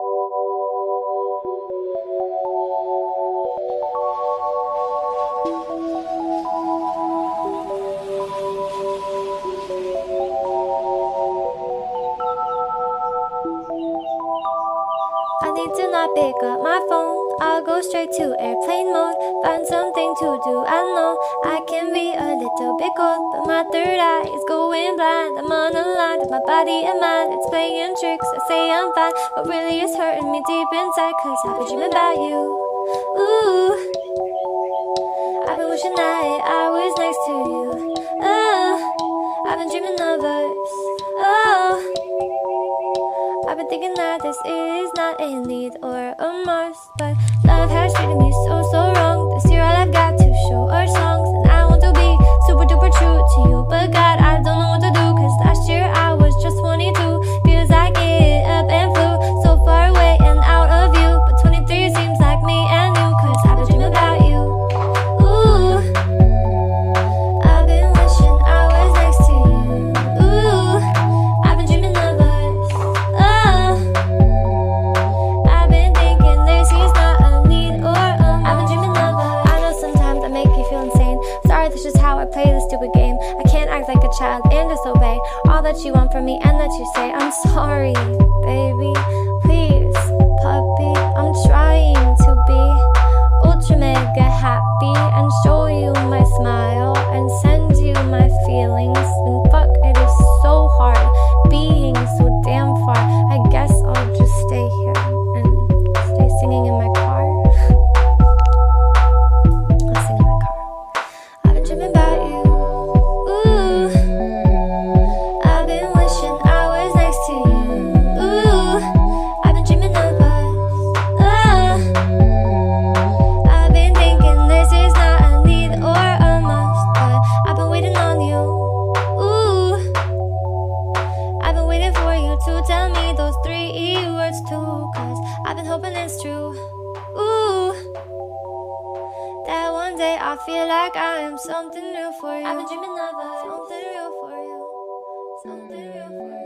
I need to not pick up my phone. I'll go straight to airplane mode. Find something to do. I know I can be a little bit cold, but my third eye is going blind. I'm unaligned with my body and mind. It's playing tricks. I say I'm fine, but really it's hurting me deep inside. Cause I've been dreaming about you. Ooh, I've been wishing that I was next to you. Oh, I've been dreaming of us. Oh, I've been thinking that this is not a need or a must, but love has treated me so wrong. This year all I've got to show are songs, and I want to be super duper true to you, but God, I don't know what to do, cause last year I was just 22. Feels like it up and flew so far away and out of view, but 23 seems like me and you, cause I've been dreaming about you. Ooh, I've been wishing I was next to you. Ooh, I've been dreaming of us. Oh, I've been thinking this is not a need or a I've been dreaming of us. I know sometimes I make you feel insane. Sorry, that's just how I play this stupid game. I can't act like a child and disobey all that you want from me and that you say. I'm sorry, baby. Please, puppy. I'm trying to be ultra mega happy and show you my smile and send you my feelings. And fuck, it is so hard being so damn far. I guess I'll just stay here and stay singing in my car. I'll sing in my car. I've been dreaming about you. Ooh, I've been wishing I was next to you. Ooh, I've been dreaming of us. Oh, I've been thinking this is not a need or a must, but I've been waiting on you. Ooh, I've been waiting for you to tell me those 3 words too, cause I've been hoping it's true. Ooh, that one day I feel like I am something real for you. I've been dreaming of us. Something real for you. Something real for you.